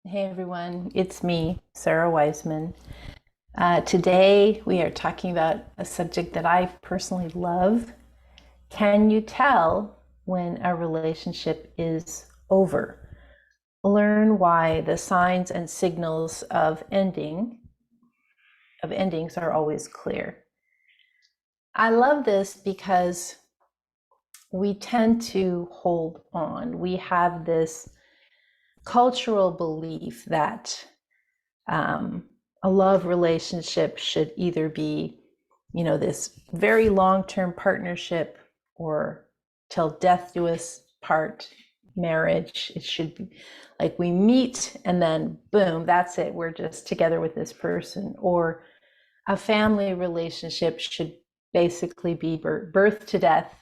Hey everyone, it's me, Sarah Wiseman. Today we are talking about a subject that I personally love. Can you tell when a relationship is over? Learn why the signs and signals of endings are always clear. I love this because we tend to hold on. We have this cultural belief that um, a love relationship should either be, this very long-term partnership or till death do us part marriage. It should be like we meet and then boom, that's it. We're just together with this person. Or a family relationship should basically be birth to death.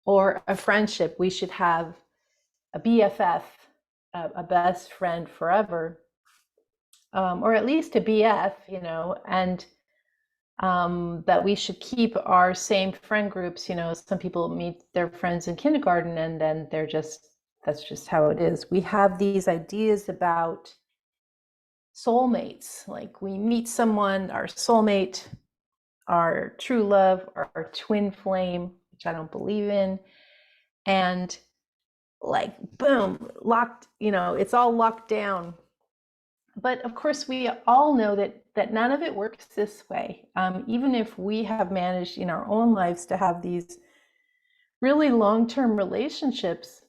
Or a friendship, we should have a BFF, a best friend forever, or at least a BF, and that we should keep our same friend groups. Some people meet their friends in kindergarten and then that's just how it is. We have these ideas about soulmates, like we meet someone, our soulmate, our true love, our twin flame, which I don't believe in, and like boom, locked, it's all locked down. But of course, we all know that none of it works this way. Even if we have managed in our own lives to have these really long-term relationships,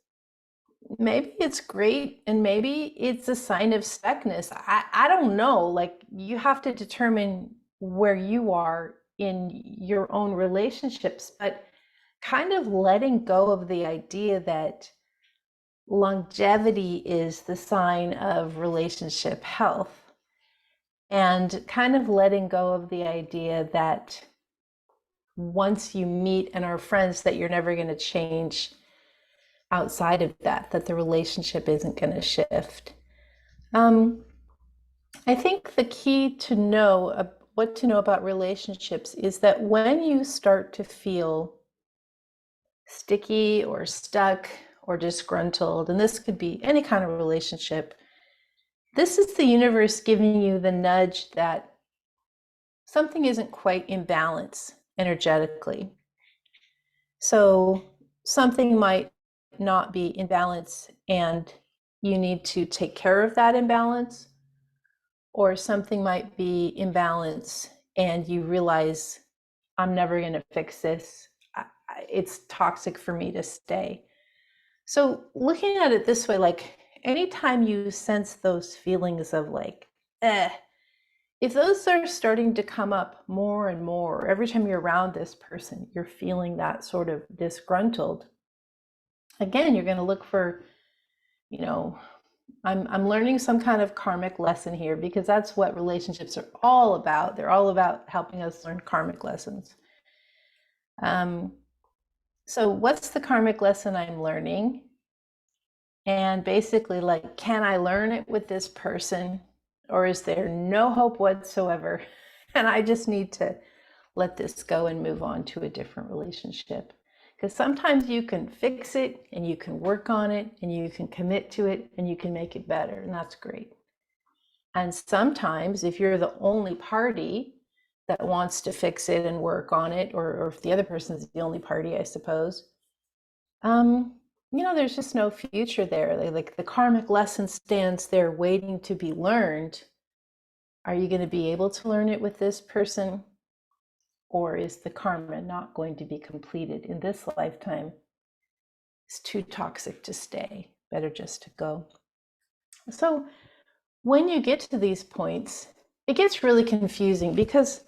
maybe it's great and maybe it's a sign of stuckness. I don't know. Like you have to determine where you are in your own relationships, but kind of letting go of the idea that longevity is the sign of relationship health, and kind of letting go of the idea that once you meet and are friends that you're never going to change outside of that the relationship isn't going to shift. um, I think the key to know what to know about relationships is that when you start to feel sticky or stuck or disgruntled, and this could be any kind of relationship, this is the universe giving you the nudge that something isn't quite in balance energetically. So something might not be in balance and you need to take care of that imbalance, or something might be in balance and you realize, I'm never going to fix this. It's toxic for me to stay. So looking at it this way, like anytime you sense those feelings of like, if those are starting to come up more and more, every time you're around this person, you're feeling that sort of disgruntled. Again, you're going to look for, you know, I'm learning some kind of karmic lesson here, because that's what relationships are all about. They're all about helping us learn karmic lessons. Um, so what's the karmic lesson I'm learning? And basically, like, can I learn it with this person, or is there no hope whatsoever? And I just need to let this go and move on to a different relationship. Because sometimes you can fix it and you can work on it and you can commit to it and you can make it better, and that's great. And sometimes, if you're the only party that wants to fix it and work on it, or if the other person is the only party, I suppose, um, there's just no future there. Like the karmic lesson stands there waiting to be learned. Are you going to be able to learn it with this person? Or is the karma not going to be completed in this lifetime? It's too toxic to stay. Better just to go. So when you get to these points, it gets really confusing because,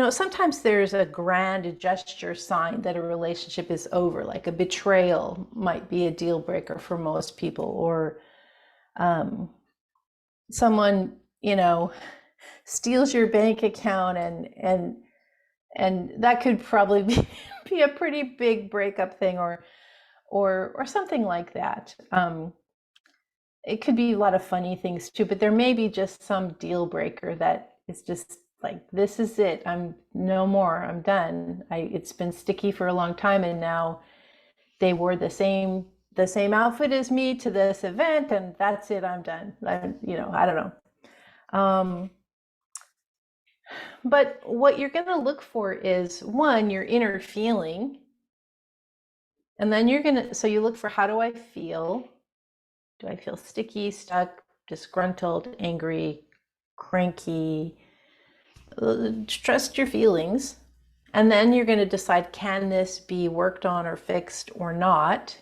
sometimes there's a grand gesture sign that a relationship is over, like a betrayal might be a deal breaker for most people, or um, someone, steals your bank account, and that could probably be a pretty big breakup thing, or something like that. It could be a lot of funny things too, but there may be just some deal breaker that is just like, this is it. I'm no more. I'm done. It's been sticky for a long time, and now they wore the same the same outfit as me to this event, and that's it, I'm done. I don't know. But what you're going to look for is, one, your inner feeling. And then so you look for, how do I feel? Do I feel sticky, stuck, disgruntled, angry, cranky? Trust your feelings. And then you're going to decide, can this be worked on or fixed or not?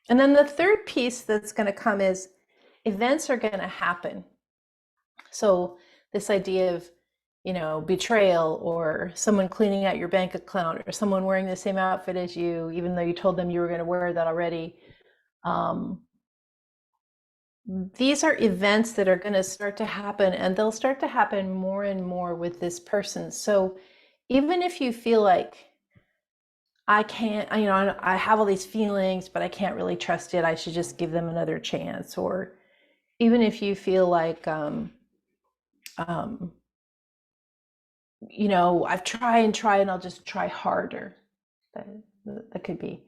And then the third piece that's going to come is, events are going to happen. So this idea of, betrayal, or someone cleaning out your bank account, or someone wearing the same outfit as you, even though you told them you were going to wear that already. These are events that are going to start to happen, and they'll start to happen more and more with this person. So even if you feel like, I can't, I have all these feelings, but I can't really trust it, I should just give them another chance. Or even if you feel like, I've tried and tried, and I'll just try harder. That could be.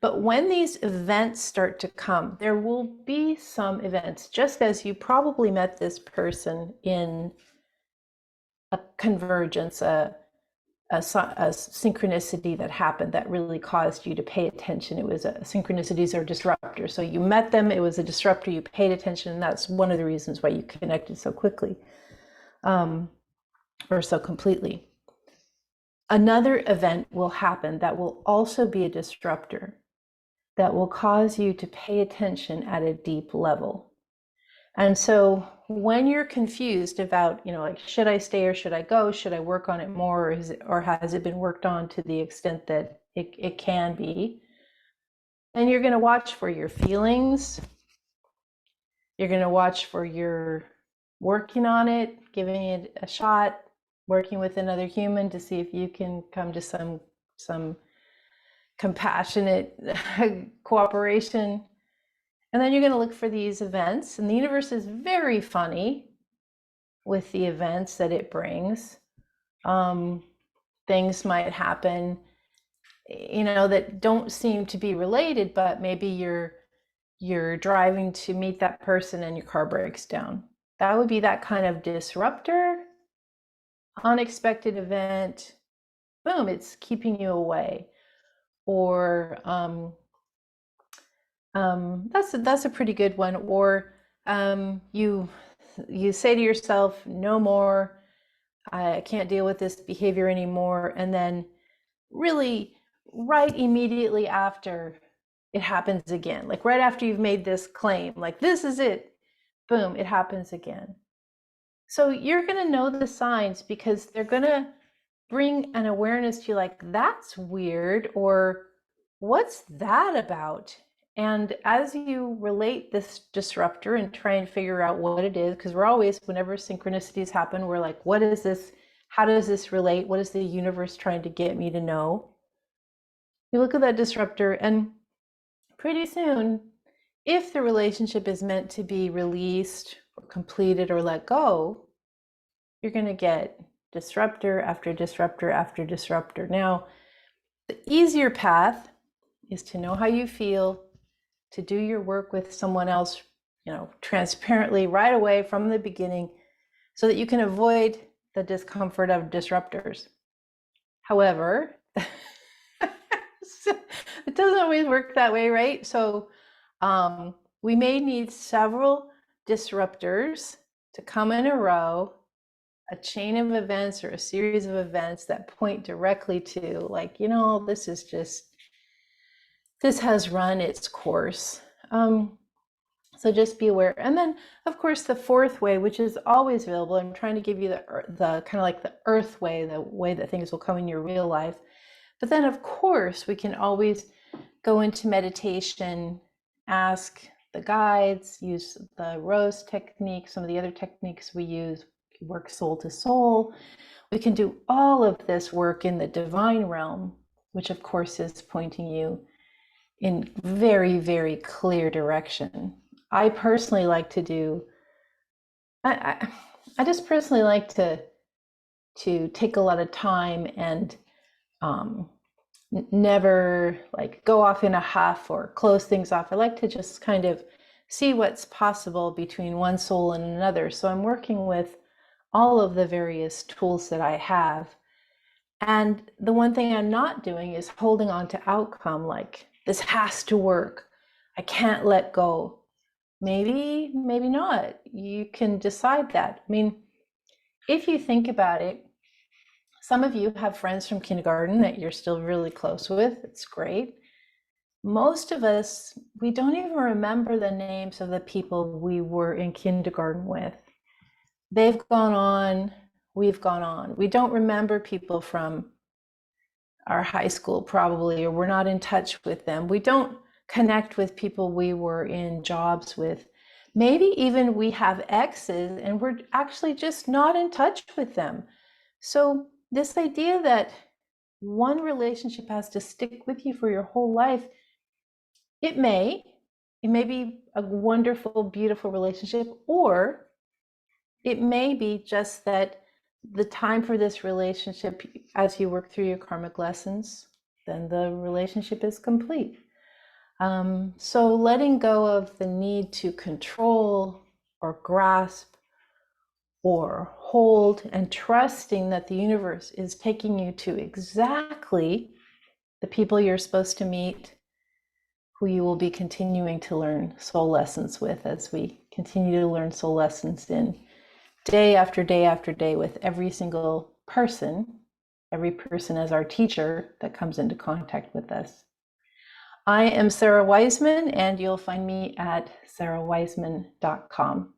But when these events start to come, there will be some events, just as you probably met this person in a convergence, a synchronicity that happened that really caused you to pay attention. It was synchronicities are disruptors. So you met them, it was a disruptor, you paid attention, and that's one of the reasons why you connected so quickly, or so completely. Another event will happen that will also be a disruptor, that will cause you to pay attention at a deep level. And so when you're confused about, like, should I stay or should I go? Should I work on it more? Or has it been worked on to the extent that it can be? And you're going to watch for your feelings. You're going to watch for your working on it, giving it a shot, working with another human to see if you can come to some compassionate cooperation. And then you're going to look for these events, and the universe is very funny with the events that it brings. Things might happen, that don't seem to be related, but maybe you're driving to meet that person and your car breaks down. That would be that kind of disruptor, unexpected event. Boom, it's keeping you away. Or that's a pretty good one. Or you say to yourself, no more, I can't deal with this behavior anymore. And then really right immediately after, it happens again. Like right after you've made this claim, like this is it, boom, it happens again. So you're going to know the signs, because they're going to bring an awareness to you, like, that's weird, or what's that about? And as you relate this disruptor and try and figure out what it is, because we're always, whenever synchronicities happen, we're like, what is this? How does this relate? What is the universe trying to get me to know? You look at that disruptor, and pretty soon, if the relationship is meant to be released or completed or let go, you're going to get disruptor after disruptor after disruptor. Now, the easier path is to know how you feel, to do your work with someone else, transparently right away from the beginning, so that you can avoid the discomfort of disruptors. However, it doesn't always work that way, right? So we may need several disruptors to come in a row, a chain of events or a series of events that point directly to, like, this has run its course. So just be aware. And then, of course, the fourth way, which is always available, I'm trying to give you the kind of like the earth way, the way that things will come in your real life. But then, of course, we can always go into meditation, ask the guides, use the rose technique, some of the other techniques we use, work soul to soul. We can do all of this work in the divine realm, which of course is pointing you in very, very clear direction. I personally like to do, I just personally like to take a lot of time and never like go off in a huff or close things off. I like to just kind of see what's possible between one soul and another. So I'm working with all of the various tools that I have. And the one thing I'm not doing is holding on to outcome, like this has to work. I can't let go. Maybe, maybe not. You can decide that. I mean, if you think about it, some of you have friends from kindergarten that you're still really close with. It's great. Most of us, we don't even remember the names of the people we were in kindergarten with. They've gone on, we've gone on. We don't remember people from our high school probably, or we're not in touch with them. We don't connect with people we were in jobs with. Maybe even we have exes and we're actually just not in touch with them. So this idea that one relationship has to stick with you for your whole life, it may be a wonderful, beautiful relationship, or it may be just that the time for this relationship, as you work through your karmic lessons, then the relationship is complete. So letting go of the need to control or grasp or hold, and trusting that the universe is taking you to exactly the people you're supposed to meet, who you will be continuing to learn soul lessons with, as we continue to learn soul lessons in day after day after day with every single person, every person as our teacher that comes into contact with us. I am SARA Wiseman, and you'll find me at sarawiseman.com.